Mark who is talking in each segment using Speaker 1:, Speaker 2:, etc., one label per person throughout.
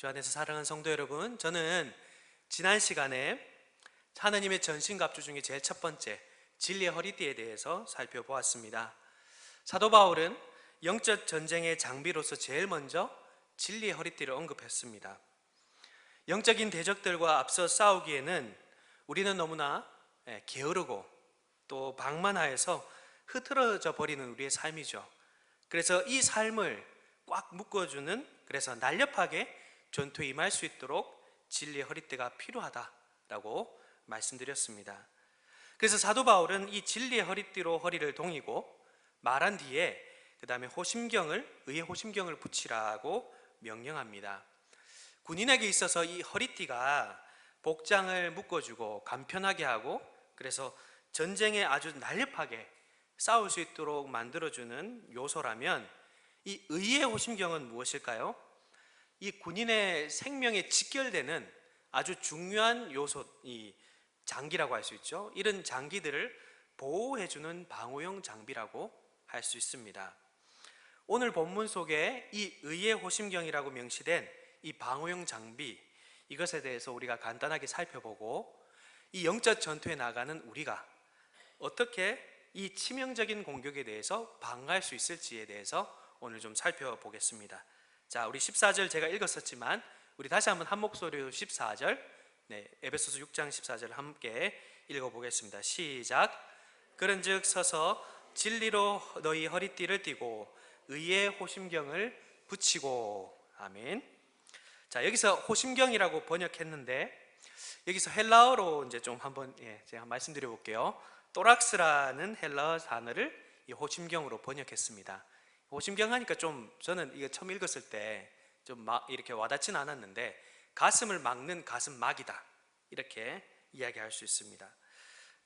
Speaker 1: 주 안에서 사랑하는 성도 여러분, 저는 지난 시간에 하나님의 전신갑주 중에 제일 첫 번째 진리의 허리띠에 대해서 살펴보았습니다. 사도 바울은 영적 전쟁의 장비로서 제일 먼저 진리의 허리띠를 언급했습니다. 영적인 대적들과 앞서 싸우기에는 우리는 너무나 게으르고 또 방만하여서 흐트러져 버리는 우리의 삶이죠. 그래서 이 삶을 꽉 묶어주는, 그래서 날렵하게 전투에 임할 수 있도록 진리의 허리띠가 필요하다라고 말씀드렸습니다. 그래서 사도 바울은 이 진리의 허리띠로 허리를 동이고 말한 뒤에 그 다음에 의의 호심경을 붙이라고 명령합니다. 군인에게 있어서 이 허리띠가 복장을 묶어주고 간편하게 하고, 그래서 전쟁에 아주 날렵하게 싸울 수 있도록 만들어주는 요소라면, 이 의의 호심경은 무엇일까요? 이 군인의 생명에 직결되는 아주 중요한 요소, 이 장기라고 할 수 있죠. 이런 장기들을 보호해주는 방호용 장비라고 할 수 있습니다. 오늘 본문 속에 이 의의 호심경이라고 명시된 이 방호용 장비, 이것에 대해서 우리가 간단하게 살펴보고, 이 영적 전투에 나가는 우리가 어떻게 이 치명적인 공격에 대해서 방어할 수 있을지에 대해서 오늘 좀 살펴보겠습니다. 자, 우리 14절 제가 읽었었지만 우리 다시 한번 한 목소리로 14절, 에베소서 6장 14절 함께 읽어보겠습니다. 시작. 그런즉 서서 진리로 너희 허리띠를 띠고 의의 호심경을 붙이고. 아멘. 자, 여기서 호심경이라고 번역했는데 여기서 헬라어로 이제 좀 한번 제가 말씀드려 볼게요. 또락스라는 헬라어 단어를 이 호심경으로 번역했습니다. 호심경 하니까 좀 저는 이거 처음 읽었을 때 좀 이렇게 와닿진 않았는데, 가슴을 막는 가슴막이다, 이렇게 이야기할 수 있습니다.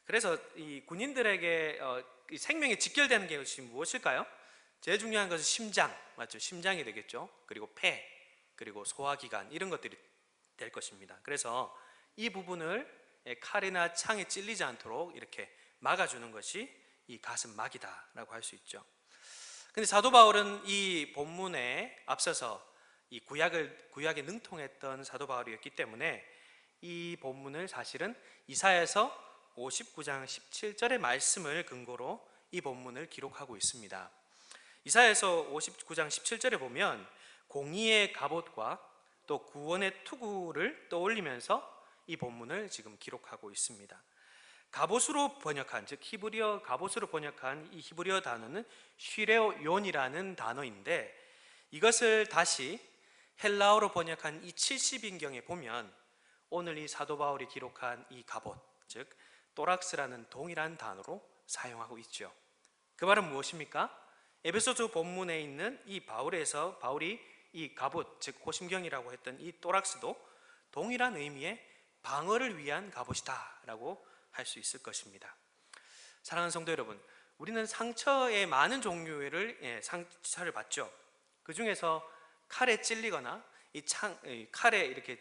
Speaker 1: 그래서 이 군인들에게 이 생명에 직결되는 것이 무엇일까요? 제일 중요한 것은 심장, 맞죠? 심장이 되겠죠. 그리고 폐, 그리고 소화기관, 이런 것들이 될 것입니다. 그래서 이 부분을 칼이나 창에 찔리지 않도록 이렇게 막아주는 것이 이 가슴막이다라고 할 수 있죠. 근데 사도 바울은 이 본문에 앞서서 이 구약에 능통했던 사도 바울이었기 때문에 이 본문을 사실은 이사야서 59장 17절의 말씀을 근거로 이 본문을 기록하고 있습니다. 이사야서 59장 17절에 보면 공의의 갑옷과 또 구원의 투구를 떠올리면서 이 본문을 지금 기록하고 있습니다. 갑옷으로 번역한, 즉 히브리어 갑옷으로 번역한 이 히브리어 단어는 쉬레오욘이라는 단어인데, 이것을 다시 헬라어로 번역한 이 70인경에 보면 오늘 이 사도 바울이 기록한 이 갑옷, 즉 또락스라는 동일한 단어로 사용하고 있죠. 그 말은 무엇입니까? 에베소서 본문에 있는 이 바울이 이 갑옷, 즉 호심경이라고 했던 이 또락스도 동일한 의미의 방어를 위한 갑옷이다 라고 할 수 있을 것입니다. 사랑하는 성도 여러분, 우리는 상처의 많은 종류의 상처를 받죠. 그 중에서 칼에 찔리거나 이 칼에 이렇게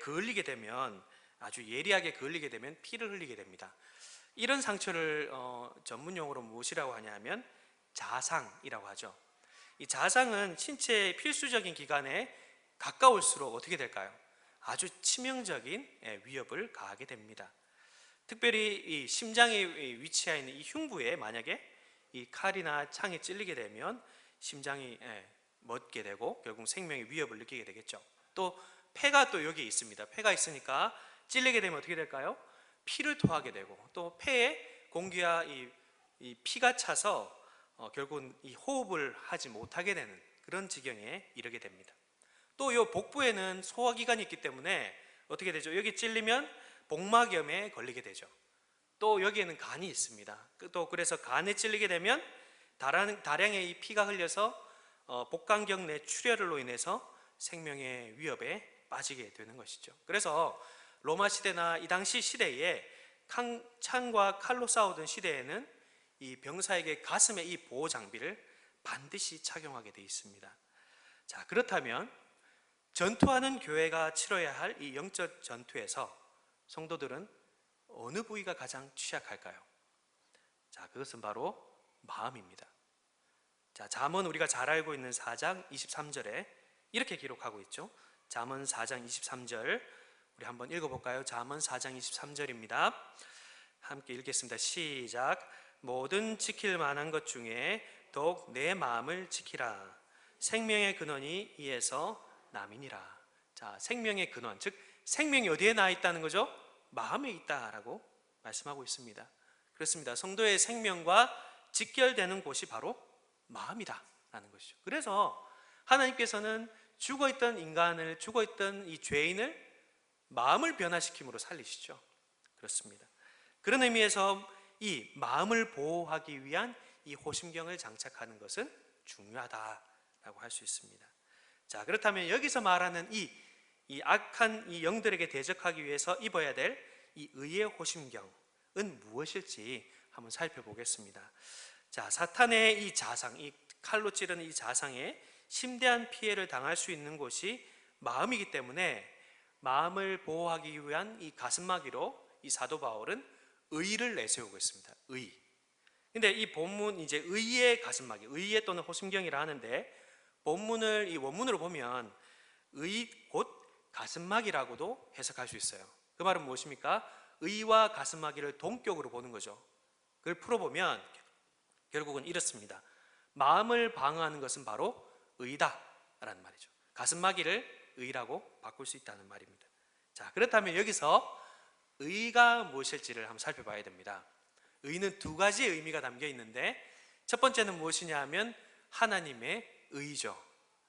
Speaker 1: 그을리게 되면, 아주 예리하게 그을리게 되면 피를 흘리게 됩니다. 이런 상처를 전문 용어로 무엇이라고 하냐면 자상이라고 하죠. 이 자상은 신체의 필수적인 기관에 가까울수록 어떻게 될까요? 아주 치명적인 위협을 가하게 됩니다. 특별히 이 심장에 위치해 있는 이 흉부에 만약에 이 칼이나 창에 찔리게 되면 심장이 멎게 되고 결국 생명의 위협을 느끼게 되겠죠. 또 폐가 또 여기에 있습니다. 폐가 있으니까 찔리게 되면 어떻게 될까요? 피를 토하게 되고, 또 폐에 공기와 이 피가 차서 결국은 이 호흡을 하지 못하게 되는 그런 지경에 이르게 됩니다. 또 이 복부에는 소화기관이 있기 때문에 어떻게 되죠? 여기 찔리면 복막염에 걸리게 되죠. 또 여기에는 간이 있습니다. 또 그래서 간에 찔리게 되면 다량의 이 피가 흘려서 복강경 내 출혈로 인해서 생명의 위협에 빠지게 되는 것이죠. 그래서 로마 시대나 이 당시 시대에 창과 칼로 싸우던 시대에는 이 병사에게 가슴에 이 보호 장비를 반드시 착용하게 되어 있습니다. 자, 그렇다면 전투하는 교회가 치러야 할 이 영적 전투에서 성도들은 어느 부위가 가장 취약할까요? 자, 그것은 바로 마음입니다. 자, 잠언 우리가 잘 알고 있는 4장 23절에 이렇게 기록하고 있죠. 잠언 4장 23절 우리 한번 읽어볼까요? 잠언 4장 23절입니다. 함께 읽겠습니다. 시작. 모든 지킬 만한 것 중에 더욱 내 마음을 지키라. 생명의 근원이 이에서 남이니라. 자, 생명의 근원, 즉 생명이 어디에 나 있다는 거죠? 마음에 있다라고 말씀하고 있습니다. 그렇습니다. 성도의 생명과 직결되는 곳이 바로 마음이다라는 것이죠. 그래서 하나님께서는 죽어있던 인간을, 죽어있던 이 죄인을 마음을 변화시킴으로 살리시죠. 그렇습니다. 그런 의미에서 이 마음을 보호하기 위한 이 호심경을 장착하는 것은 중요하다라고 할 수 있습니다. 자, 그렇다면 여기서 말하는 이 악한 이 영들에게 대적하기 위해서 입어야 될 이 의의 호심경은 무엇일지 한번 살펴보겠습니다. 자, 사탄의 이 자상, 이 칼로 찌르는 이 자상에 심대한 피해를 당할 수 있는 곳이 마음이기 때문에 마음을 보호하기 위한 이 가슴막이로 이 사도 바울은 의를 내세우고 있습니다. 의. 근데 이 본문 이제 의의 가슴막이, 의의 또는 호심경이라 하는데 본문을 이 원문으로 보면 의 곧 가슴막이라고도 해석할 수 있어요. 그 말은 무엇입니까? 의와 가슴막이를 동격으로 보는 거죠. 그걸 풀어보면 결국은 이렇습니다. 마음을 방어하는 것은 바로 의다라는 말이죠. 가슴막이를 의라고 바꿀 수 있다는 말입니다. 자, 그렇다면 여기서 의가 무엇일지를 한번 살펴봐야 됩니다. 의는 두 가지의 의미가 담겨 있는데 첫 번째는 무엇이냐 하면 하나님의 의죠.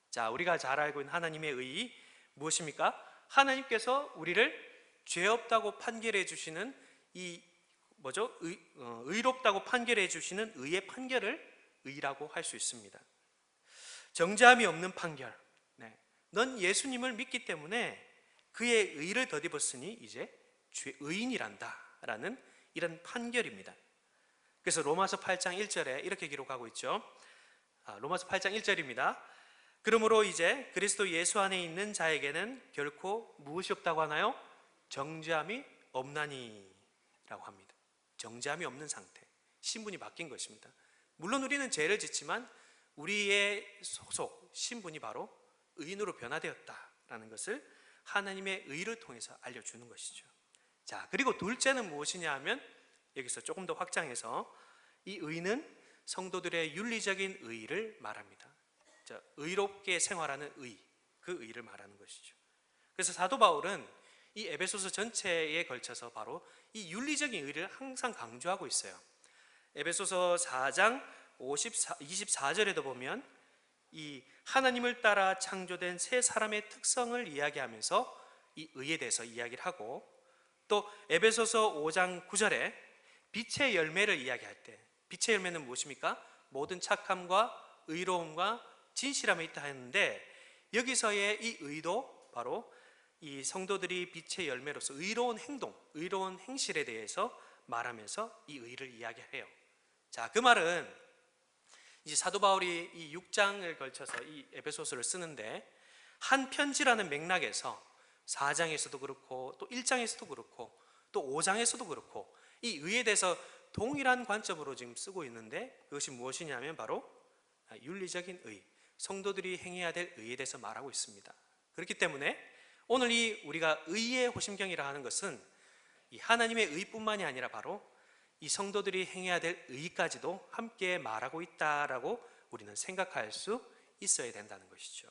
Speaker 1: 자, 우리가 잘 알고 있는 하나님의 의 무엇입니까? 하나님께서 우리를 죄 없다고 판결해 주시는 이 뭐죠? 의롭다고 판결해 주시는 의의 판결을 의라고 할 수 있습니다. 정죄함이 없는 판결. 네. 넌 예수님을 믿기 때문에 그의 의를 덧입었으니 이제 의인이란다라는 이런 판결입니다. 그래서 로마서 8장 1절에 이렇게 기록하고 있죠. 로마서 8장 1절입니다. 그러므로 이제 그리스도 예수 안에 있는 자에게는 결코 무엇이 없다고 하나요? 정죄함이 없나니 라고 합니다. 정죄함이 없는 상태, 신분이 바뀐 것입니다. 물론 우리는 죄를 짓지만 우리의 소속, 신분이 바로 의인으로 변화되었다라는 것을 하나님의 의를 통해서 알려주는 것이죠. 자, 그리고 둘째는 무엇이냐 하면 여기서 조금 더 확장해서 이 의는 성도들의 윤리적인 의를 말합니다. 자, 의롭게 생활하는 의, 그 의를 말하는 것이죠. 그래서 사도 바울은 이 에베소서 전체에 걸쳐서 바로 이 윤리적인 의를 항상 강조하고 있어요. 에베소서 4장 24절에도 보면 이 하나님을 따라 창조된 새 사람의 특성을 이야기하면서 이 의에 대해서 이야기를 하고, 또 에베소서 5장 9절에 빛의 열매를 이야기할 때 빛의 열매는 무엇입니까? 모든 착함과 의로움과 진실함에 있다 했는데 여기서의 이 의도 바로 이 성도들이 빛의 열매로서 의로운 행동, 의로운 행실에 대해서 말하면서 이 의를 이야기해요. 자, 그 말은 이제 사도 바울이 이 6장을 걸쳐서 이 에베소서를 쓰는데 한 편지라는 맥락에서 4장에서도 그렇고 또 1장에서도 그렇고 또 5장에서도 그렇고 이 의에 대해서 동일한 관점으로 지금 쓰고 있는데 그것이 무엇이냐면 바로 윤리적인 의, 성도들이 행해야 될 의에 대해서 말하고 있습니다. 그렇기 때문에 오늘 이 우리가 의의 호심경이라 하는 것은 이 하나님의 의뿐만이 아니라 바로 이 성도들이 행해야 될 의까지도 함께 말하고 있다라고 우리는 생각할 수 있어야 된다는 것이죠.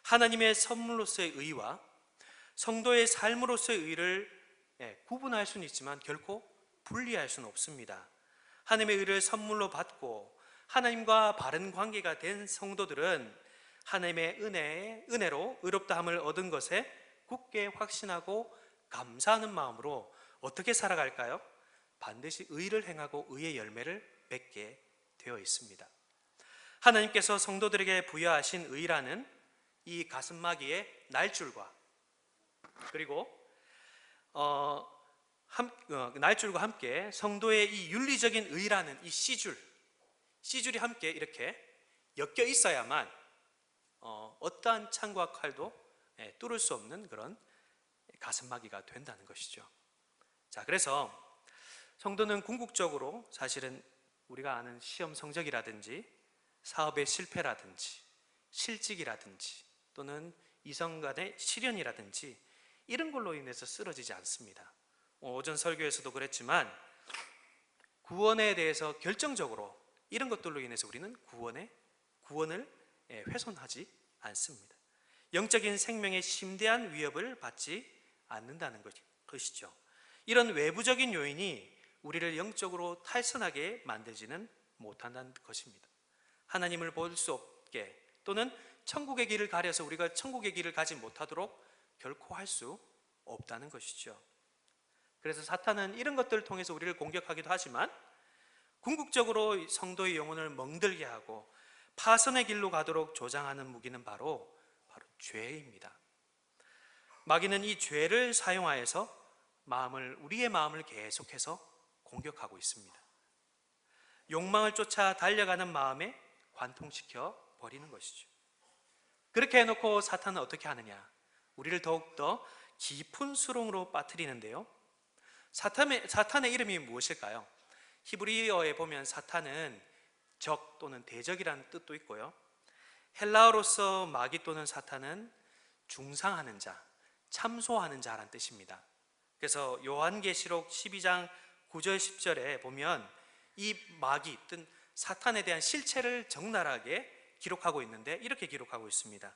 Speaker 1: 하나님의 선물로서의 의와 성도의 삶으로서의 의를 구분할 수는 있지만 결코 분리할 수는 없습니다. 하나님의 의를 선물로 받고 하나님과 바른 관계가 된 성도들은 하나님의 은혜로 의롭다함을 얻은 것에 굳게 확신하고 감사하는 마음으로 어떻게 살아갈까요? 반드시 의를 행하고 의의 열매를 맺게 되어 있습니다. 하나님께서 성도들에게 부여하신 의라는 이 가슴막이의 날줄과 그리고 날줄과 함께 성도의 이 윤리적인 의라는 이 씨줄이 함께 이렇게 엮여 있어야만 어떠한 창과 칼도 뚫을 수 없는 그런 가슴막이가 된다는 것이죠. 자, 그래서 성도는 궁극적으로 사실은 우리가 아는 시험 성적이라든지 사업의 실패라든지 실직이라든지 또는 이성 간의 시련이라든지 이런 걸로 인해서 쓰러지지 않습니다. 오전 설교에서도 그랬지만 구원에 대해서 결정적으로 이런 것들로 인해서 우리는 구원을 훼손하지 않습니다. 영적인 생명의 심대한 위협을 받지 않는다는 것이죠. 이런 외부적인 요인이 우리를 영적으로 탈선하게 만들지는 못한다는 것입니다. 하나님을 볼 수 없게 또는 천국의 길을 가려서 우리가 천국의 길을 가지 못하도록 결코 할 수 없다는 것이죠. 그래서 사탄은 이런 것들을 통해서 우리를 공격하기도 하지만 궁극적으로 성도의 영혼을 멍들게 하고 파선의 길로 가도록 조장하는 무기는 바로 죄입니다. 마귀는 이 죄를 사용하여서 우리의 마음을 계속해서 공격하고 있습니다. 욕망을 쫓아 달려가는 마음에 관통시켜 버리는 것이죠. 그렇게 해놓고 사탄은 어떻게 하느냐? 우리를 더욱더 깊은 수렁으로 빠뜨리는데요. 사탄의 이름이 무엇일까요? 히브리어에 보면 사탄은 적 또는 대적이라는 뜻도 있고요. 헬라어로서 마귀 또는 사탄은 중상하는 자, 참소하는 자라는 뜻입니다. 그래서 요한계시록 12장 9절 10절에 보면 이 마귀 또는 사탄에 대한 실체를 적나라하게 기록하고 있는데 이렇게 기록하고 있습니다.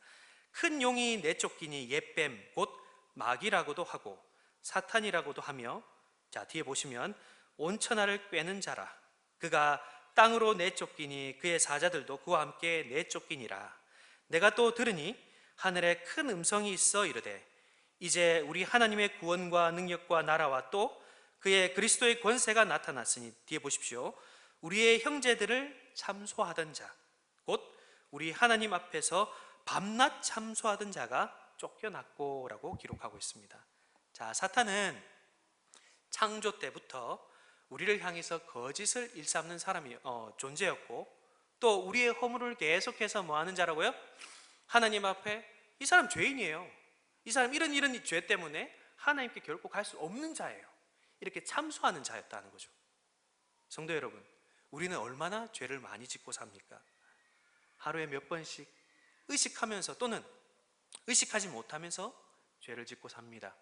Speaker 1: 큰 용이 내쫓기니 옛뱀 곧 마귀라고도 하고 사탄이라고도 하며, 자 뒤에 보시면 온천하를 꿰는 자라. 그가 땅으로 내쫓기니 그의 사자들도 그와 함께 내쫓기니라. 내가 또 들으니 하늘에 큰 음성이 있어 이르되 이제 우리 하나님의 구원과 능력과 나라와 또 그의 그리스도의 권세가 나타났으니, 뒤에 보십시오, 우리의 형제들을 참소하던 자, 곧 우리 하나님 앞에서 밤낮 참소하던 자가 쫓겨났고 라고 기록하고 있습니다. 자, 사탄은 창조 때부터 우리를 향해서 거짓을 일삼는 사람이 존재였고, 또 우리의 허물을 계속해서 뭐하는 자라고요? 하나님 앞에 이 사람 죄인이에요, 이 사람 이런 죄 때문에 하나님께 결코 갈 수 없는 자예요, 이렇게 참소하는 자였다는 거죠. 성도 여러분, 우리는 얼마나 죄를 많이 짓고 삽니까? 하루에 몇 번씩 의식하면서 또는 의식하지 못하면서 죄를 짓고 삽니다.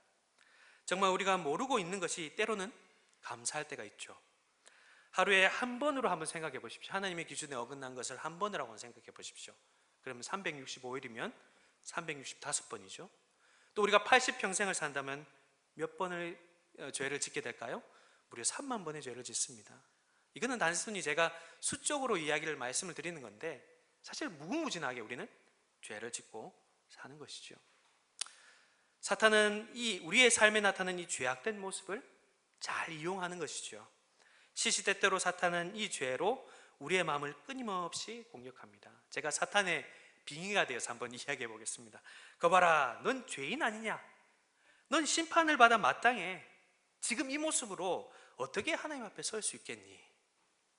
Speaker 1: 정말 우리가 모르고 있는 것이 때로는 감사할 때가 있죠. 하루에 한 번으로 한번 생각해 보십시오. 하나님의 기준에 어긋난 것을 한 번이라고 생각해 보십시오. 그러면 365일이면 365번이죠. 또 우리가 80평생을 산다면 몇 번을 죄를 짓게 될까요? 무려 3만 번의 죄를 짓습니다. 이거는 단순히 제가 수적으로 말씀을 드리는 건데 사실 무궁무진하게 우리는 죄를 짓고 사는 것이죠. 사탄은 우리의 삶에 나타나는 이 죄악된 모습을 잘 이용하는 것이죠. 시시때때로 사탄은 이 죄로 우리의 마음을 끊임없이 공격합니다. 제가 사탄의 빙의가 되어서 한번 이야기해 보겠습니다. 거봐라, 넌 죄인 아니냐? 넌 심판을 받아 마땅해. 지금 이 모습으로 어떻게 하나님 앞에 설 수 있겠니?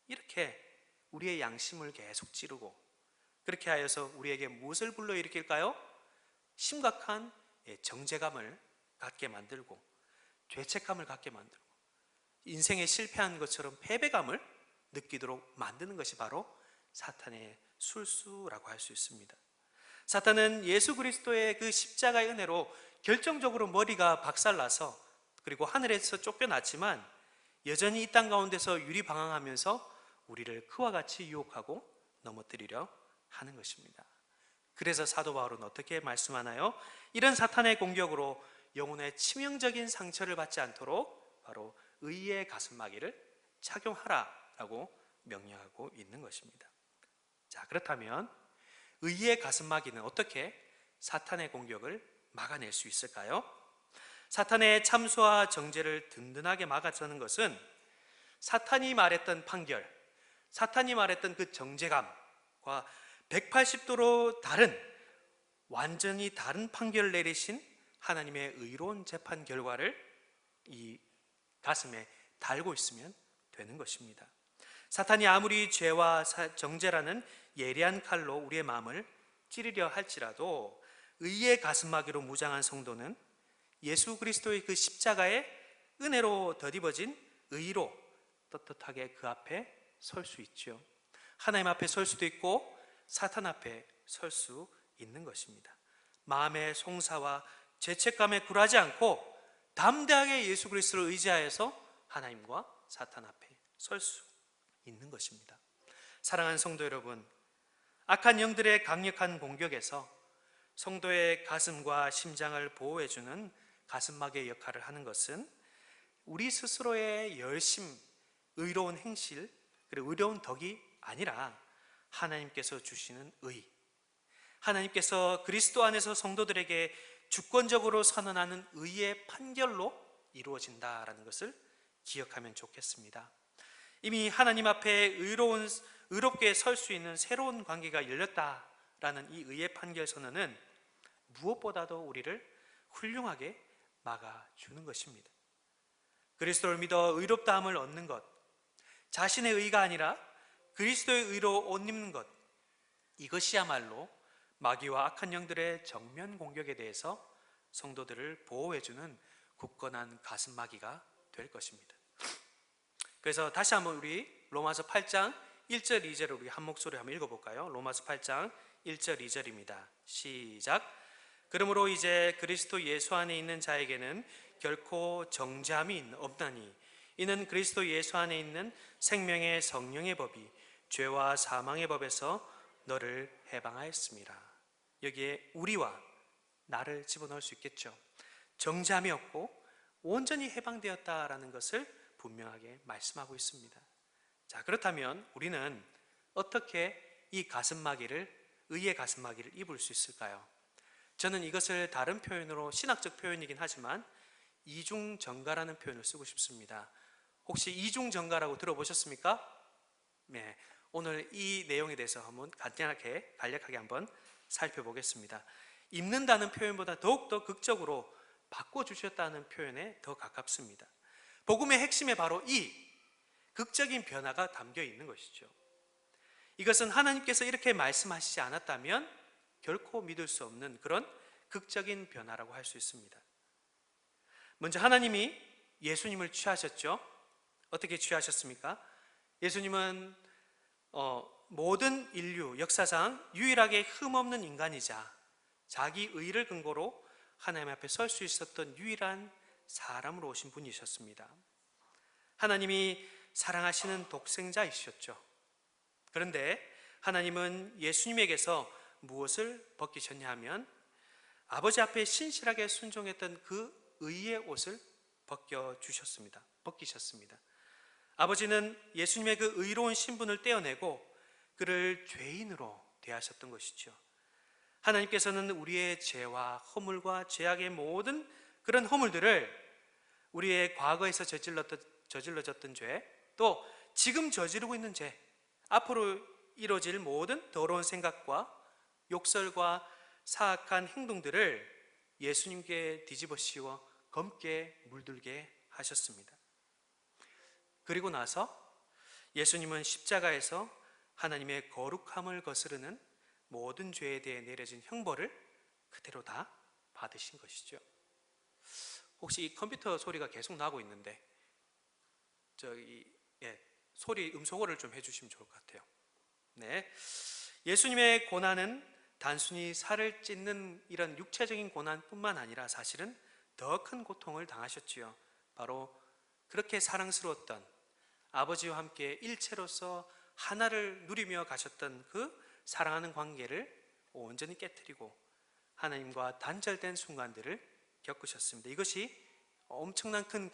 Speaker 1: 이렇게 우리의 양심을 계속 찌르고, 그렇게 하여서 우리에게 무엇을 불러일으킬까요? 심각한 정죄감을 갖게 만들고 죄책감을 갖게 만들고 인생에 실패한 것처럼 패배감을 느끼도록 만드는 것이 바로 사탄의 술수라고 할 수 있습니다. 사탄은 예수 그리스도의 그 십자가의 은혜로 결정적으로 머리가 박살나서 그리고 하늘에서 쫓겨났지만 여전히 이 땅 가운데서 유리방황하면서 우리를 그와 같이 유혹하고 넘어뜨리려 하는 것입니다. 그래서 사도 바울은 어떻게 말씀하나요? 이런 사탄의 공격으로 영혼의 치명적인 상처를 받지 않도록 바로 의의 가슴마개를 착용하라라고 명령하고 있는 것입니다. 자, 그렇다면 의의 가슴마개는 어떻게 사탄의 공격을 막아낼 수 있을까요? 사탄의 참소와 정죄를 든든하게 막아서는 것은 사탄이 말했던 판결, 사탄이 말했던 그 정죄감과 180도로 다른, 완전히 다른 판결을 내리신 하나님의 의로운 재판 결과를 이 가슴에 달고 있으면 되는 것입니다. 사탄이 아무리 죄와 정죄라는 예리한 칼로 우리의 마음을 찌르려 할지라도 의의 가슴마개로 무장한 성도는 예수 그리스도의 그 십자가의 은혜로 덧입어진 의로 떳떳하게 그 앞에 설 수 있죠. 하나님 앞에 설 수도 있고 사탄 앞에 설 수 있는 것입니다. 마음의 송사와 죄책감에 굴하지 않고 담대하게 예수 그리스도를 의지하여서 하나님과 사탄 앞에 설 수 있는 것입니다. 사랑하는 성도 여러분, 악한 영들의 강력한 공격에서 성도의 가슴과 심장을 보호해주는 가슴막의 역할을 하는 것은 우리 스스로의 열심, 의로운 행실, 그리고 의로운 덕이 아니라 하나님께서 주시는 의, 하나님께서 그리스도 안에서 성도들에게 주권적으로 선언하는 의의 판결로 이루어진다라는 것을 기억하면 좋겠습니다. 이미 하나님 앞에 의롭게 설 수 있는 새로운 관계가 열렸다라는 이 의의 판결 선언은 무엇보다도 우리를 훌륭하게 막아주는 것입니다. 그리스도를 믿어 의롭다함을 얻는 것, 자신의 의가 아니라 그리스도의 의로 옷 입는 것, 이것이야말로 마귀와 악한 영들의 정면 공격에 대해서 성도들을 보호해주는 굳건한 가슴막이가 될 것입니다. 그래서 다시 한번 우리 로마서 8장 1절 2절을 우리 한 목소리로 한번 읽어볼까요? 로마서 8장 1절 2절입니다. 시작. 그러므로 이제 그리스도 예수 안에 있는 자에게는 결코 정죄함이 없나니 이는 그리스도 예수 안에 있는 생명의 성령의 법이 죄와 사망의 법에서 너를 해방하였습니다. 여기에 우리와 나를 집어넣을 수 있겠죠. 정죄함이 없고 온전히 해방되었다라는 것을 분명하게 말씀하고 있습니다. 자, 그렇다면 우리는 어떻게 이 가슴막이를, 의의 가슴막이를 입을 수 있을까요? 저는 이것을 다른 표현으로, 신학적 표현이긴 하지만 이중정가라는 표현을 쓰고 싶습니다. 혹시 이중정가라고 들어보셨습니까? 네, 오늘 이 내용에 대해서 한번 간략하게 한번 살펴보겠습니다. 입는다는 표현보다 더욱더 극적으로 바꿔주셨다는 표현에 더 가깝습니다. 복음의 핵심에 바로 이 극적인 변화가 담겨 있는 것이죠. 이것은 하나님께서 이렇게 말씀하시지 않았다면 결코 믿을 수 없는 그런 극적인 변화라고 할 수 있습니다. 먼저 하나님이 예수님을 취하셨죠. 어떻게 취하셨습니까? 예수님은 모든 인류 역사상 유일하게 흠없는 인간이자 자기 의를 근거로 하나님 앞에 설 수 있었던 유일한 사람으로 오신 분이셨습니다. 하나님이 사랑하시는 독생자이셨죠. 그런데 하나님은 예수님에게서 무엇을 벗기셨냐 하면 아버지 앞에 신실하게 순종했던 그 의의 옷을 벗기셨습니다. 아버지는 예수님의 그 의로운 신분을 떼어내고 그를 죄인으로 대하셨던 것이죠. 하나님께서는 우리의 죄와 허물과 죄악의 모든 그런 허물들을 우리의 과거에서 저질러졌던 죄, 또 지금 저지르고 있는 죄, 앞으로 이루어질 모든 더러운 생각과 욕설과 사악한 행동들을 예수님께 뒤집어 씌워 검게 물들게 하셨습니다. 그리고 나서 예수님은 십자가에서 하나님의 거룩함을 거스르는 모든 죄에 대해 내려진 형벌을 그대로 다 받으신 것이죠. 혹시 이 컴퓨터 소리가 계속 나고 있는데 소리 음소거를 좀 해주시면 좋을 것 같아요. 네, 예수님의 고난은 단순히 살을 찢는 이런 육체적인 고난뿐만 아니라 사실은 더 큰 고통을 당하셨지요. 바로 그렇게 사랑스러웠던 아버지와 함께 일체로서 하나를 누리며 가셨던 그 사랑하는 관계를 온전히 깨트리고 하나님과 단절된 순간들을 겪으셨습니다. 이것이 엄청난 큰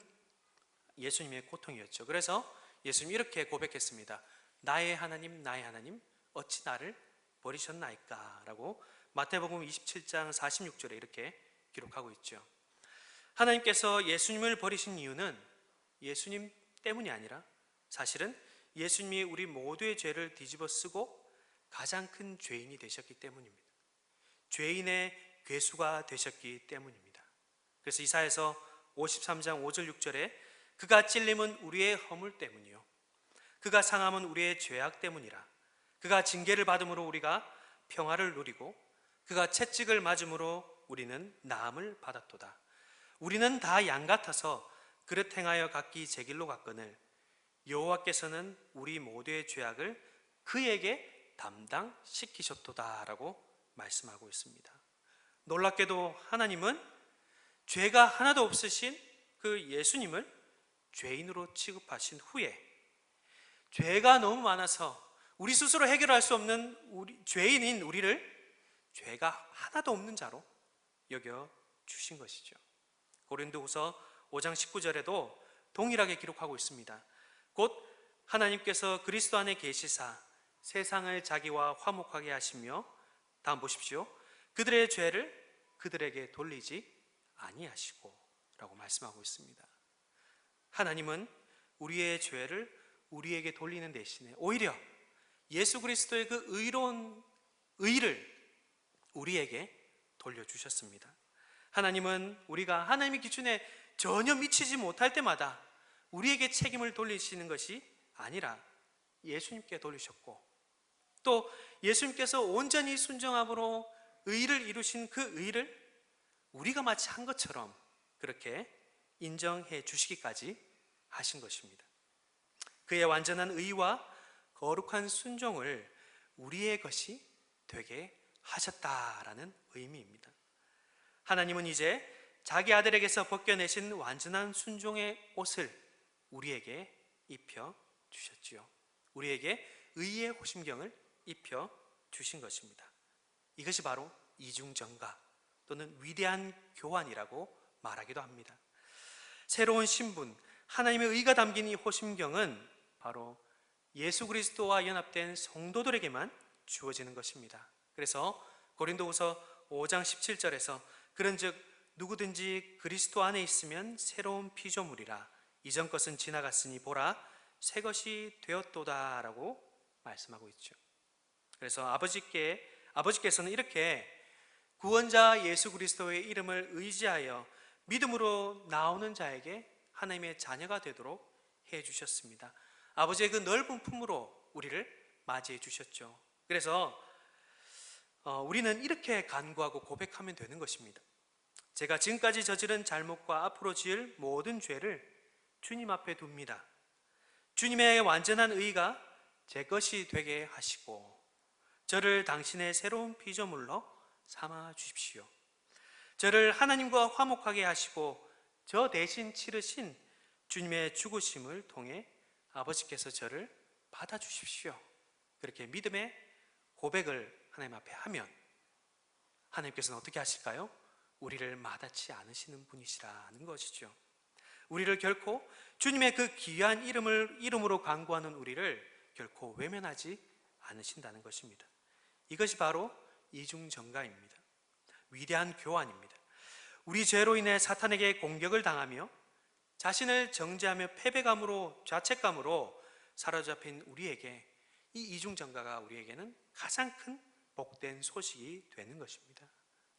Speaker 1: 예수님의 고통이었죠. 그래서 예수님이 이렇게 고백했습니다. 나의 하나님, 나의 하나님, 어찌 나를 버리셨나이까? 라고 마태복음 27장 46절에 이렇게 기록하고 있죠. 하나님께서 예수님을 버리신 이유는 예수님 때문이 아니라 사실은 예수님이 우리 모두의 죄를 뒤집어 쓰고 가장 큰 죄인이 되셨기 때문입니다. 죄인의 괴수가 되셨기 때문입니다. 그래서 이사야서 53장 5절 6절에 그가 찔림은 우리의 허물 때문이요 그가 상함은 우리의 죄악 때문이라. 그가 징계를 받음으로 우리가 평화를 누리고 그가 채찍을 맞음으로 우리는 나음을 받았도다. 우리는 다 양 같아서 그릇 행하여 각기 제 길로 갔거늘 여호와께서는 우리 모두의 죄악을 그에게 담당시키셨도다 라고 말씀하고 있습니다. 놀랍게도 하나님은 죄가 하나도 없으신 그 예수님을 죄인으로 취급하신 후에 죄가 너무 많아서 우리 스스로 해결할 수 없는 죄인인 우리를 죄가 하나도 없는 자로 여겨 주신 것이죠. 고린도후서 5장 19절에도 동일하게 기록하고 있습니다. 곧 하나님께서 그리스도 안에 계시사 세상을 자기와 화목하게 하시며, 다음 보십시오, 그들의 죄를 그들에게 돌리지 아니하시고 라고 말씀하고 있습니다. 하나님은 우리의 죄를 우리에게 돌리는 대신에 오히려 예수 그리스도의 그 의로운 의를 우리에게 돌려주셨습니다. 하나님은 우리가 하나님의 기준에 전혀 미치지 못할 때마다 우리에게 책임을 돌리시는 것이 아니라 예수님께 돌리셨고, 또 예수님께서 온전히 순종함으로 의를 이루신 그 의를 우리가 마치 한 것처럼 그렇게 인정해 주시기까지 하신 것입니다. 그의 완전한 의와 거룩한 순종을 우리의 것이 되게 하셨다라는 의미입니다. 하나님은 이제 자기 아들에게서 벗겨내신 완전한 순종의 옷을 우리에게 입혀 주셨지요. 우리에게 의의 호심경을 입혀 주신 것입니다. 이것이 바로 이중전가 또는 위대한 교환이라고 말하기도 합니다. 새로운 신분, 하나님의 의가 담긴 이 호심경은 바로 예수 그리스도와 연합된 성도들에게만 주어지는 것입니다. 그래서 고린도후서 5장 17절에서 그런즉 누구든지 그리스도 안에 있으면 새로운 피조물이라 이전 것은 지나갔으니 보라 새 것이 되었도다 라고 말씀하고 있죠. 그래서 아버지께서는 이렇게 구원자 예수 그리스도의 이름을 의지하여 믿음으로 나오는 자에게 하나님의 자녀가 되도록 해 주셨습니다. 아버지의 그 넓은 품으로 우리를 맞이해 주셨죠. 그래서 우리는 이렇게 간구하고 고백하면 되는 것입니다. 제가 지금까지 저지른 잘못과 앞으로 지을 모든 죄를 주님 앞에 둡니다. 주님의 완전한 의가 제 것이 되게 하시고 저를 당신의 새로운 피조물로 삼아 주십시오. 저를 하나님과 화목하게 하시고 저 대신 치르신 주님의 죽으심을 통해 아버지께서 저를 받아주십시오. 그렇게 믿음의 고백을 하나님 앞에 하면 하나님께서는 어떻게 하실까요? 우리를 마다치 않으시는 분이시라는 것이죠. 우리를 결코 주님의 그 귀한 이름으로 간구하는 우리를 결코 외면하지 않으신다는 것입니다. 이것이 바로 이중전가입니다. 위대한 교환입니다. 우리 죄로 인해 사탄에게 공격을 당하며 자신을 정죄하며 패배감으로 자책감으로 사로잡힌 우리에게 이 이중전가가 우리에게는 가장 큰 복된 소식이 되는 것입니다.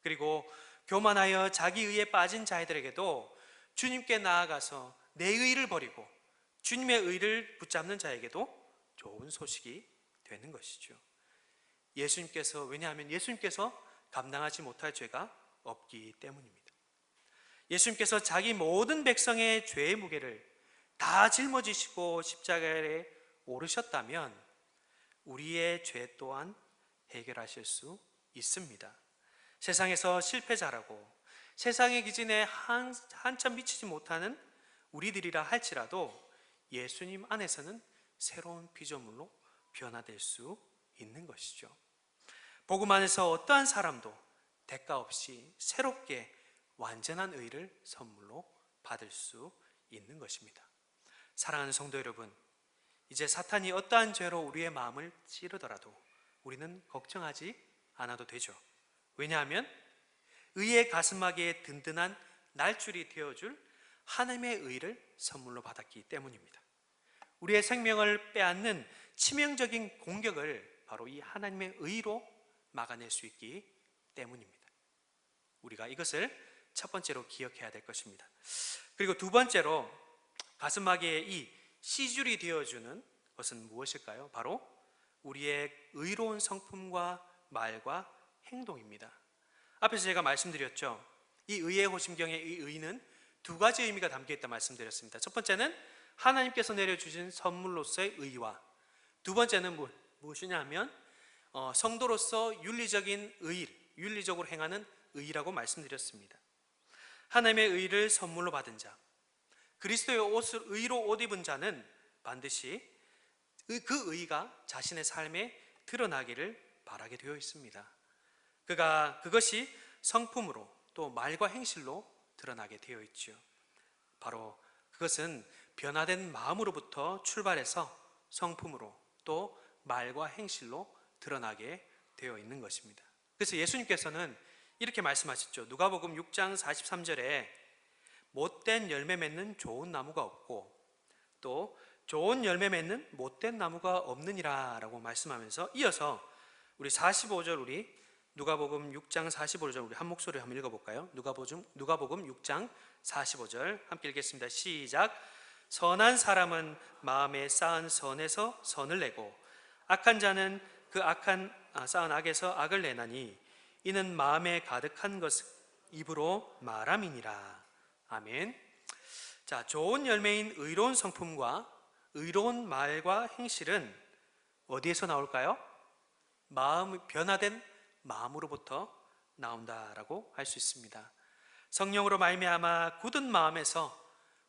Speaker 1: 그리고 교만하여 자기 의에 빠진 자들에게도 주님께 나아가서 내 의를 버리고 주님의 의를 붙잡는 자에게도 좋은 소식이 되는 것이죠. 왜냐하면 예수님께서 감당하지 못할 죄가 없기 때문입니다. 예수님께서 자기 모든 백성의 죄의 무게를 다 짊어지시고 십자가에 오르셨다면 우리의 죄 또한 해결하실 수 있습니다. 세상에서 실패자라고 세상의 기준에 한참 미치지 못하는 우리들이라 할지라도 예수님 안에서는 새로운 피조물로 변화될 수 있는 것이죠. 복음 안에서 어떠한 사람도 대가 없이 새롭게 완전한 의를 선물로 받을 수 있는 것입니다. 사랑하는 성도 여러분, 이제 사탄이 어떠한 죄로 우리의 마음을 찌르더라도 우리는 걱정하지 않아도 되죠. 왜냐하면 의의 가슴막이에 든든한 날줄이 되어줄 하나님의 의를 선물로 받았기 때문입니다. 우리의 생명을 빼앗는 치명적인 공격을 바로 이 하나님의 의로 막아낼 수 있기 때문입니다. 우리가 이것을 첫 번째로 기억해야 될 것입니다. 그리고 두 번째로 가슴막이에 이 씨줄이 되어주는 것은 무엇일까요? 바로 우리의 의로운 성품과 말과 행동입니다. 앞에서 제가 말씀드렸죠. 이 의의 호심경의 이 의는 두 가지 의미가 담겨 있다 말씀드렸습니다. 첫 번째는 하나님께서 내려주신 선물로서의 의와 두 번째는 무엇이냐 하면 성도로서 윤리적으로 행하는 의라고 말씀드렸습니다. 하나님의 의를 선물로 받은 자, 그리스도의 옷을 의로 옷 입은 자는 반드시 그 의가 자신의 삶에 드러나기를 바라게 되어 있습니다. 그것이 성품으로 또 말과 행실로 드러나게 되어 있죠. 바로 그것은 변화된 마음으로부터 출발해서 성품으로 또 말과 행실로 드러나게 되어 있는 것입니다. 그래서 예수님께서는 이렇게 말씀하셨죠. 누가복음 6장 43절에 못된 열매 맺는 좋은 나무가 없고 또 좋은 열매 맺는 못된 나무가 없느니라 라고 말씀하면서 이어서 우리 45절 우리 누가복음 6장 45절 우리 한 목소리로 한번 읽어볼까요? 누가복음 6장 45절 함께 읽겠습니다. 시작. 선한 사람은 마음에 쌓은 선에서 선을 내고 악한 자는 그 쌓은 악에서 악을 내나니 이는 마음에 가득한 것을 입으로 말함이니라. 아멘. 자, 좋은 열매인 의로운 성품과 의로운 말과 행실은 어디에서 나올까요? 변화된 마음으로부터 나온다라고 할 수 있습니다. 성령으로 말미암아 굳은 마음에서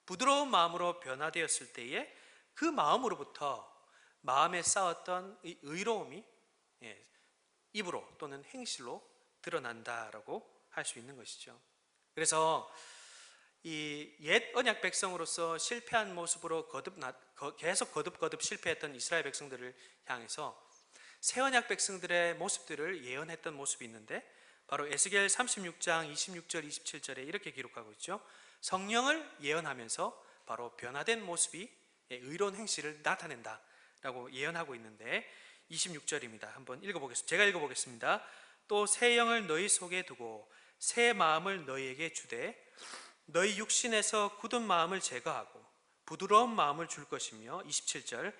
Speaker 1: 부드러운 마음으로 변화되었을 때에 그 마음으로부터 마음에 쌓았던 이 의로움이 입으로 또는 행실로 드러난다라고 할 수 있는 것이죠. 그래서 이 옛 언약 백성으로서 실패한 모습으로 계속 거듭 실패했던 이스라엘 백성들을 향해서 새 언약 백성들의 모습들을 예언했던 모습이 있는데 바로 에스겔 36장 26절 27절에 이렇게 기록하고 있죠. 성령을 예언하면서 바로 변화된 모습이 의로운 행실을 나타낸다라고 예언하고 있는데 26절입니다. 한번 읽어보겠습니다. 제가 읽어보겠습니다. 또 새 영을 너희 속에 두고 새 마음을 너희에게 주되 너희 육신에서 굳은 마음을 제거하고 부드러운 마음을 줄 것이며 27절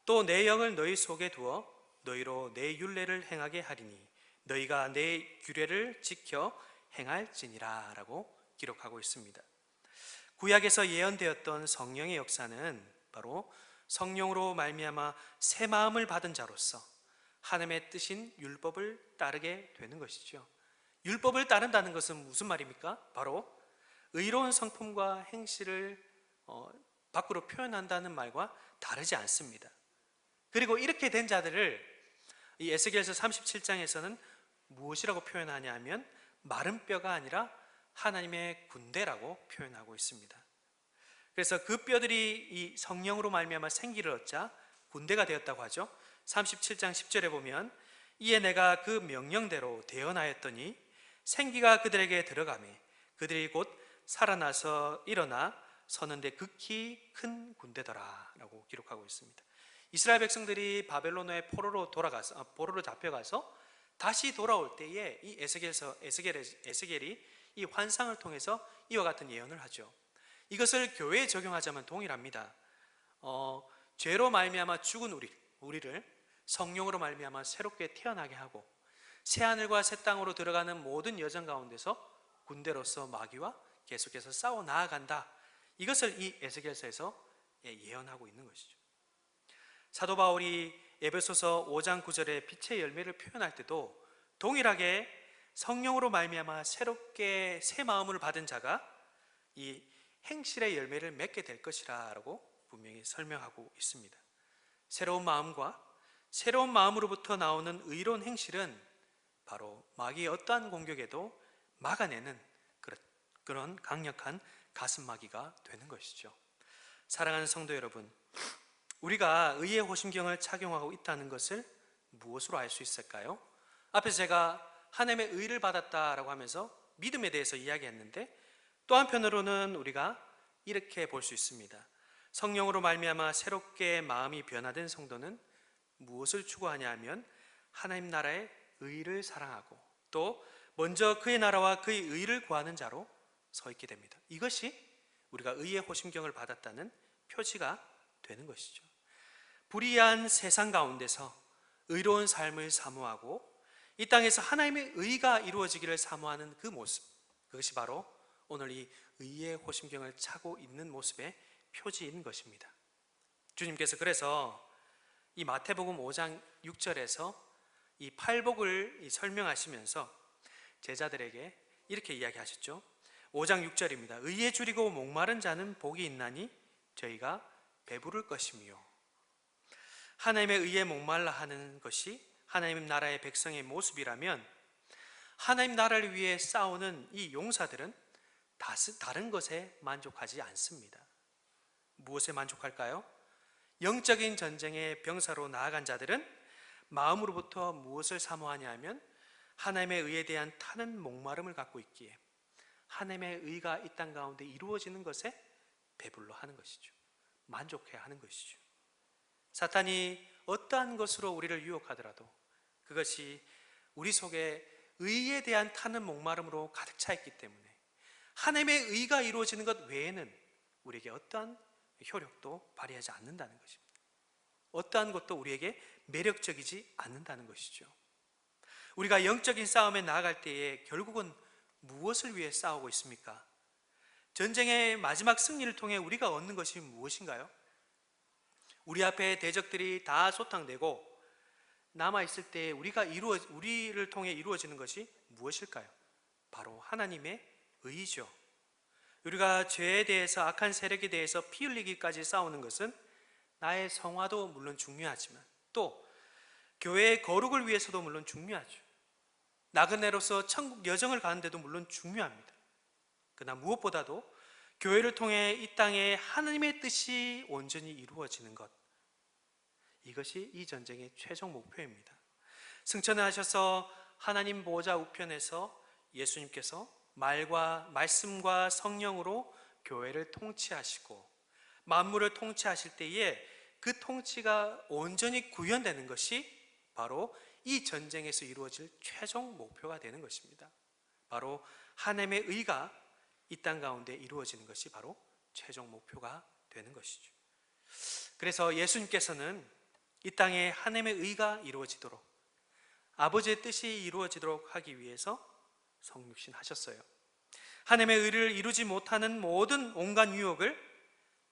Speaker 1: 또 내 영을 너희 속에 두어 너희로 내 율례를 행하게 하리니 너희가 내 규례를 지켜 행할지니라 라고 기록하고 있습니다. 구약에서 예언되었던 성령의 역사는 바로 성령으로 말미암아 새 마음을 받은 자로서 하나님의 뜻인 율법을 따르게 되는 것이죠. 율법을 따른다는 것은 무슨 말입니까? 바로 의로운 성품과 행실을 밖으로 표현한다는 말과 다르지 않습니다. 그리고 이렇게 된 자들을 이 에스겔서 37장에서는 무엇이라고 표현하냐 하면 마른 뼈가 아니라 하나님의 군대라고 표현하고 있습니다. 그래서 그 뼈들이 이 성령으로 말미암아 생기를 얻자 군대가 되었다고 하죠. 37장 10절에 보면 이에 내가 그 명령대로 대언하였더니 생기가 그들에게 들어가매 그들이 곧 살아나서 일어나 서는데 극히 큰 군대더라 라고 기록하고 있습니다. 이스라엘 백성들이 바벨론의 포로로 잡혀가서 다시 돌아올 때에 이 에스겔이 이 환상을 통해서 이와 같은 예언을 하죠. 이것을 교회에 적용하자면 동일합니다. 죄로 말미암아 죽은 우리를 성령으로 말미암아 새롭게 태어나게 하고 새하늘과 새 땅으로 들어가는 모든 여정 가운데서 군대로서 마귀와 계속해서 싸워 나아간다. 이것을 이 에스겔서에서 예언하고 있는 것이죠. 사도 바울이 에베소서 5장 9절에 빛의 열매를 표현할 때도 동일하게 성령으로 말미암아 새롭게 새 마음을 받은 자가 이 행실의 열매를 맺게 될 것이라고 분명히 설명하고 있습니다. 새로운 마음과 새로운 마음으로부터 나오는 의로운 행실은 바로 마귀의 어떠한 공격에도 막아내는 그런 강력한 가슴막이가 되는 것이죠. 사랑하는 성도 여러분, 우리가 의의 호심경을 착용하고 있다는 것을 무엇으로 알 수 있을까요? 앞에서 제가 하나님의 의를 받았다라고 하면서 믿음에 대해서 이야기했는데 또 한편으로는 우리가 이렇게 볼 수 있습니다. 성령으로 말미암아 새롭게 마음이 변화된 성도는 무엇을 추구하냐 하면 하나님 나라의 의를 사랑하고 또 먼저 그의 나라와 그의 의를 구하는 자로 서 있게 됩니다. 이것이 우리가 의의 호심경을 받았다는 표시가 되는 것이죠. 불의한 세상 가운데서 의로운 삶을 사모하고 이 땅에서 하나님의 의가 이루어지기를 사모하는 그 모습, 그것이 바로 오늘 이 의의 호심경을 차고 있는 모습의 표지인 것입니다. 주님께서 그래서 이 마태복음 5장 6절에서 이 팔복을 설명하시면서 제자들에게 이렇게 이야기하셨죠. 5장 6절입니다. 의에 줄이고 목마른 자는 복이 있나니 저희가 배부를 것이며. 하나님의 의에 목말라 하는 것이 하나님 나라의 백성의 모습이라면 하나님 나라를 위해 싸우는 이 용사들은 다른 것에 만족하지 않습니다. 무엇에 만족할까요? 영적인 전쟁의 병사로 나아간 자들은 마음으로부터 무엇을 사모하냐 하면 하나님의 의에 대한 타는 목마름을 갖고 있기에 하나님의 의가 이 땅 가운데 이루어지는 것에 배불러 하는 것이죠. 만족해야 하는 것이죠. 사탄이 어떠한 것으로 우리를 유혹하더라도 그것이 우리 속에 의에 대한 타는 목마름으로 가득 차 있기 때문에 하나님의 의가 이루어지는 것 외에는 우리에게 어떠한 효력도 발휘하지 않는다는 것입니다. 어떠한 것도 우리에게 매력적이지 않는다는 것이죠. 우리가 영적인 싸움에 나아갈 때에 결국은 무엇을 위해 싸우고 있습니까? 전쟁의 마지막 승리를 통해 우리가 얻는 것이 무엇인가요? 우리 앞에 대적들이 다 소탕되고 남아있을 때 우리를 통해 이루어지는 것이 무엇일까요? 바로 하나님의 의죠. 우리가 죄에 대해서, 악한 세력에 대해서 피 흘리기까지 싸우는 것은 나의 성화도 물론 중요하지만 또 교회의 거룩을 위해서도 물론 중요하죠. 나그네로서 천국 여정을 가는데도 물론 중요합니다. 그러나 무엇보다도 교회를 통해 이 땅에 하나님의 뜻이 온전히 이루어지는 것, 이것이 이 전쟁의 최종 목표입니다. 승천을 하셔서 하나님 보좌 우편에서 예수님께서 말씀과 성령으로 교회를 통치하시고 만물을 통치하실 때에 그 통치가 온전히 구현되는 것이 바로 이 전쟁에서 이루어질 최종 목표가 되는 것입니다. 바로 하나님의 의가 이 땅 가운데 이루어지는 것이 바로 최종 목표가 되는 것이죠. 그래서 예수님께서는 이 땅에 하나님의 의가 이루어지도록, 아버지의 뜻이 이루어지도록 하기 위해서 성육신 하셨어요. 하나님의 의를 이루지 못하는 모든 온갖 유혹을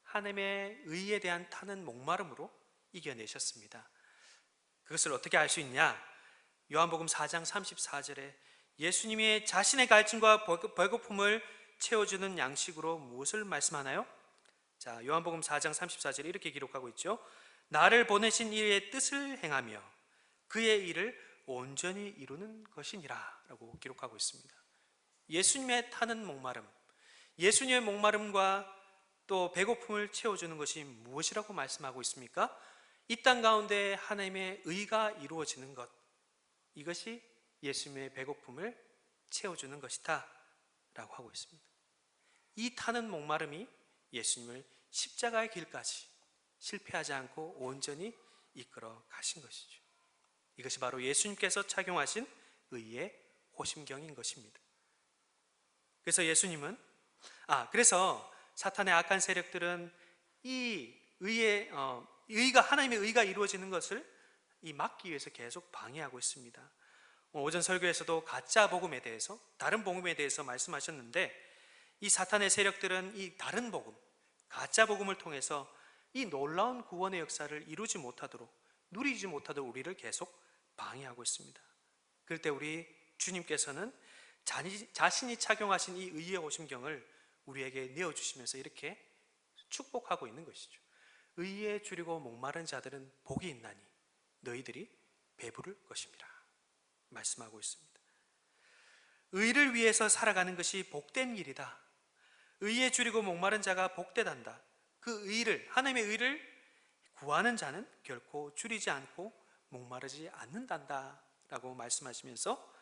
Speaker 1: 하나님의 의에 대한 타는 목마름으로 이겨내셨습니다. 그것을 어떻게 알 수 있냐? 요한복음 4장 34절에 예수님이 자신의 갈증과 배고픔을 채워주는 양식으로 무엇을 말씀하나요? 자, 요한복음 4장 34절에 이렇게 기록하고 있죠. 나를 보내신 이의 뜻을 행하며 그의 일을 온전히 이루는 것이니라 라고 기록하고 있습니다. 예수님의 타는 목마름, 예수님의 목마름과 또 배고픔을 채워주는 것이 무엇이라고 말씀하고 있습니까? 이 땅 가운데 하나님의 의가 이루어지는 것, 이것이 예수님의 배고픔을 채워주는 것이다 라고 하고 있습니다. 이 타는 목마름이 예수님을 십자가의 길까지 실패하지 않고 온전히 이끌어 가신 것이죠. 이것이 바로 예수님께서 착용하신 의의 호심경인 것입니다. 그래서 예수님은 그래서 사탄의 악한 세력들은 이 하나님의 의가 이루어지는 것을 막기 위해서 계속 방해하고 있습니다. 오전 설교에서도 가짜 복음에 대해서, 다른 복음에 대해서 말씀하셨는데 이 사탄의 세력들은 이 다른 복음, 가짜 복음을 통해서 이 놀라운 구원의 역사를 이루지 못하도록, 누리지 못하도록 우리를 계속 방해하고 있습니다. 그럴 때 우리 주님께서는 자신이 착용하신 이 의의 호심경을 우리에게 내어주시면서 이렇게 축복하고 있는 것이죠. 의에 줄이고 목마른 자들은 복이 있나니 너희들이 배부를 것입니다 말씀하고 있습니다. 의를 위해서 살아가는 것이 복된 일이다. 의에 줄이고 목마른 자가 복되단다. 그 의를, 하나님의 의를 구하는 자는 결코 줄이지 않고 목마르지 않는단다 라고 말씀하시면서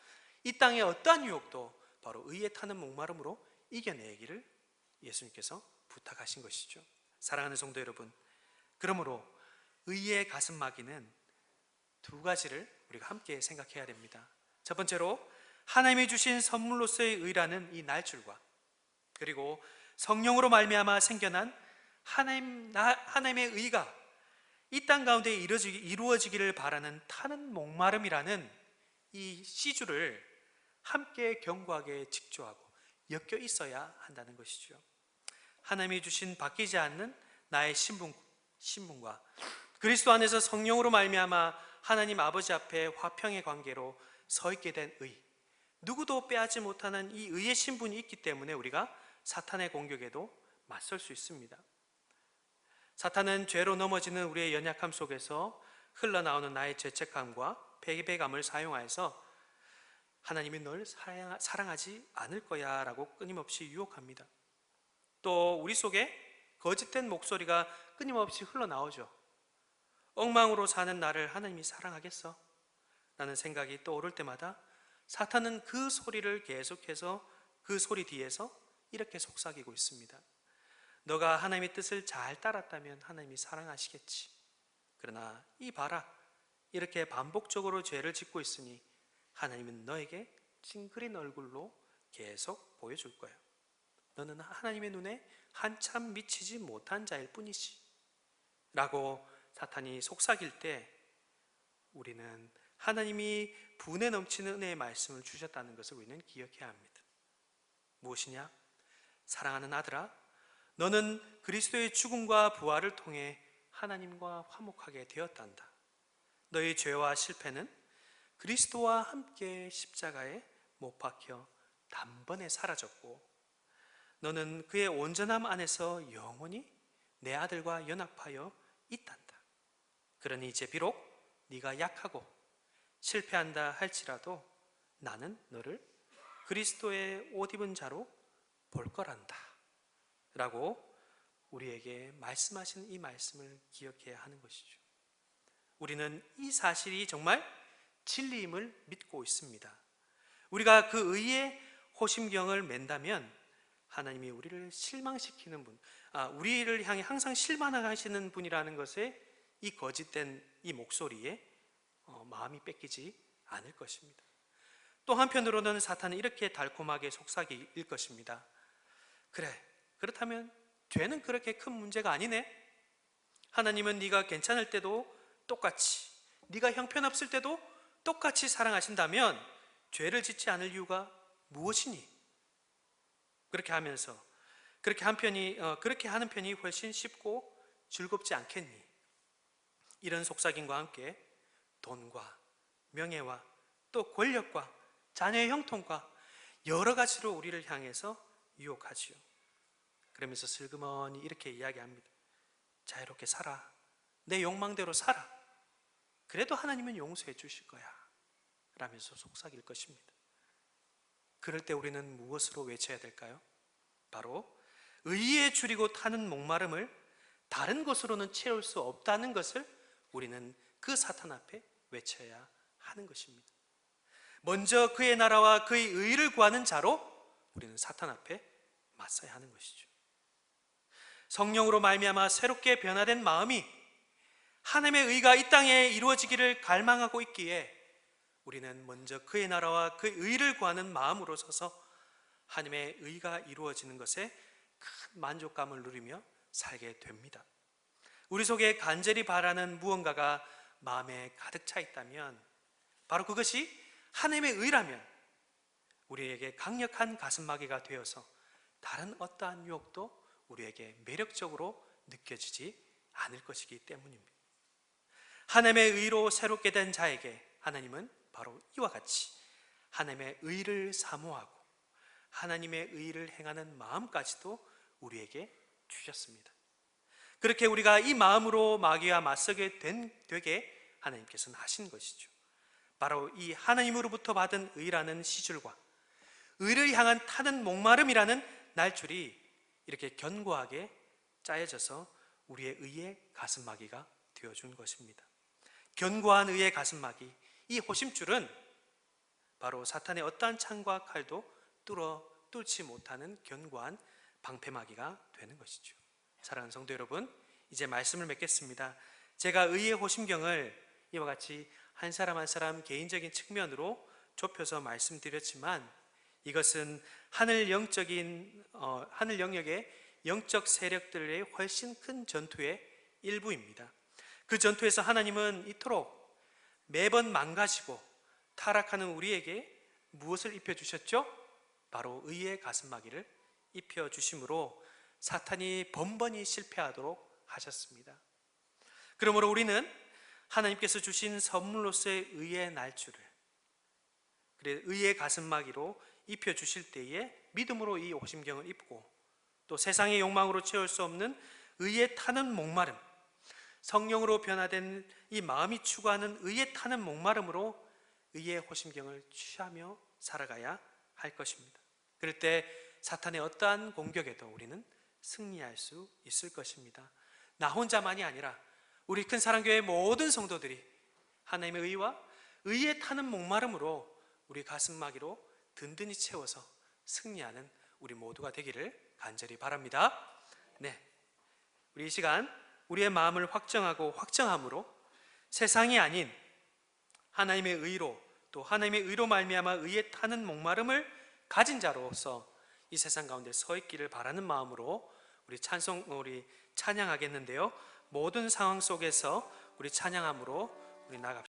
Speaker 1: 이 땅의 어떠한 유혹도 바로 의에 타는 목마름으로 이겨내기를 예수님께서 부탁하신 것이죠. 사랑하는 성도 여러분, 그러므로 의의 가슴막이는 두 가지를 우리가 함께 생각해야 됩니다. 첫 번째로 하나님이 주신 선물로서의 의라는 이 날줄과, 그리고 성령으로 말미암아 생겨난 하나님의 의가 이 땅 가운데 이루어지기를 바라는 타는 목마름이라는 이 시주를 함께 견고하게 직조하고 엮여 있어야 한다는 것이죠. 하나님이 주신 바뀌지 않는 나의 신분과 그리스도 안에서 성령으로 말미암아 하나님 아버지 앞에 화평의 관계로 서 있게 된 의, 누구도 빼앗지 못하는 이 의의 신분이 있기 때문에 우리가 사탄의 공격에도 맞설 수 있습니다. 사탄은 죄로 넘어지는 우리의 연약함 속에서 흘러나오는 나의 죄책감과 패배감을 사용하여서 하나님이 널 사랑하지 않을 거야 라고 끊임없이 유혹합니다. 또 우리 속에 거짓된 목소리가 끊임없이 흘러나오죠. 엉망으로 사는 나를 하나님이 사랑하겠어? 라는 생각이 떠오를 때마다 사탄은 그 소리를 계속해서 그 소리 뒤에서 이렇게 속삭이고 있습니다. 너가 하나님의 뜻을 잘 따랐다면 하나님이 사랑하시겠지. 그러나 이 봐라, 이렇게 반복적으로 죄를 짓고 있으니 하나님은 너에게 찡그린 얼굴로 계속 보여줄 거야. 너는 하나님의 눈에 한참 미치지 못한 자일 뿐이지 라고 사탄이 속삭일 때 우리는 하나님이 분에 넘치는 은혜의 말씀을 주셨다는 것을 우리는 기억해야 합니다. 무엇이냐? 사랑하는 아들아, 너는 그리스도의 죽음과 부활을 통해 하나님과 화목하게 되었단다. 너의 죄와 실패는 그리스도와 함께 십자가에 못 박혀 단번에 사라졌고 너는 그의 온전함 안에서 영원히 내 아들과 연합하여 있단다. 그러니 이제 비록 네가 약하고 실패한다 할지라도 나는 너를 그리스도의 옷 입은 자로 볼 거란다 라고 우리에게 말씀하신 이 말씀을 기억해야 하는 것이죠. 우리는 이 사실이 정말 진리임을 믿고 있습니다. 우리가 그 의의 호심경을 맨다면 하나님이 우리를 실망시키는 분, 우리를 향해 항상 실망하시는 분이라는 것에 이 거짓된 이 목소리에 마음이 뺏기지 않을 것입니다. 또 한편으로는 사탄은 이렇게 달콤하게 속삭일 것입니다. 그래, 그렇다면 죄는 그렇게 큰 문제가 아니네. 하나님은 네가 괜찮을 때도 똑같이, 네가 형편없을 때도 똑같이 사랑하신다면 죄를 짓지 않을 이유가 무엇이니? 그렇게 하면서 그렇게 하는 편이 훨씬 쉽고 즐겁지 않겠니? 이런 속삭임과 함께 돈과 명예와 또 권력과 자녀의 형통과 여러 가지로 우리를 향해서 유혹하지요. 그러면서 슬그머니 이렇게 이야기합니다. 자유롭게 살아. 내 욕망대로 살아. 그래도 하나님은 용서해 주실 거야 라면서 속삭일 것입니다. 그럴 때 우리는 무엇으로 외쳐야 될까요? 바로 의에 줄이고 타는 목마름을 다른 것으로는 채울 수 없다는 것을 우리는 그 사탄 앞에 외쳐야 하는 것입니다. 먼저 그의 나라와 그의 의를 구하는 자로 우리는 사탄 앞에 맞서야 하는 것이죠. 성령으로 말미암아 새롭게 변화된 마음이 하나님의 의가 이 땅에 이루어지기를 갈망하고 있기에 우리는 먼저 그의 나라와 그의 의를 구하는 마음으로 서서 하나님의 의가 이루어지는 것에 큰 만족감을 누리며 살게 됩니다. 우리 속에 간절히 바라는 무언가가 마음에 가득 차 있다면 바로 그것이 하나님의 의라면 우리에게 강력한 가슴마개가 되어서 다른 어떠한 유혹도 우리에게 매력적으로 느껴지지 않을 것이기 때문입니다. 하나님의 의로 새롭게 된 자에게 하나님은 바로 이와 같이 하나님의 의를 사모하고 하나님의 의를 행하는 마음까지도 우리에게 주셨습니다. 그렇게 우리가 이 마음으로 마귀와 맞서게 되게 하나님께서는 하신 것이죠. 바로 이 하나님으로부터 받은 의라는 시줄과 의를 향한 타는 목마름이라는 날줄이 이렇게 견고하게 짜여져서 우리의 의의 가슴막이가 되어준 것입니다. 견고한 의의 가슴막이, 이 호심줄은 바로 사탄의 어떠한 창과 칼도 뚫지 못하는 견고한 방패막이가 되는 것이죠. 사랑하는 성도 여러분, 이제 말씀을 맺겠습니다. 제가 의의 호심경을 이와 같이 한 사람 한 사람 개인적인 측면으로 좁혀서 말씀드렸지만 이것은 하늘 영역의 영적 세력들의 훨씬 큰 전투의 일부입니다. 그 전투에서 하나님은 이토록 매번 망가지고 타락하는 우리에게 무엇을 입혀주셨죠? 바로 의의 가슴마기를 입혀주심으로 사탄이 번번이 실패하도록 하셨습니다. 그러므로 우리는 하나님께서 주신 선물로서의 의의 날줄을, 우리 의의 가슴막이로 입혀주실 때에 믿음으로 이 오심경을 입고, 또 세상의 욕망으로 채울 수 없는 의에 타는 목마름, 성령으로 변화된 이 마음이 추구하는 의에 타는 목마름으로 의의 호심경을 취하며 살아가야 할 것입니다. 그럴 때 사탄의 어떠한 공격에도 우리는 승리할 수 있을 것입니다. 나 혼자만이 아니라 우리 큰사랑교회 모든 성도들이 하나님의 의와 의에 타는 목마름으로 우리 가슴막이로 든든히 채워서 승리하는 우리 모두가 되기를 간절히 바랍니다. 네, 우리 이 시간 우리의 마음을 확정하고 확정함으로 세상이 아닌 하나님의 의로, 또 하나님의 의로 말미암아 의에 타는 목마름을 가진 자로서 이 세상 가운데 서 있기를 바라는 마음으로 우리 찬양하겠는데요, 모든 상황 속에서 우리 찬양함으로 우리 나갑시다.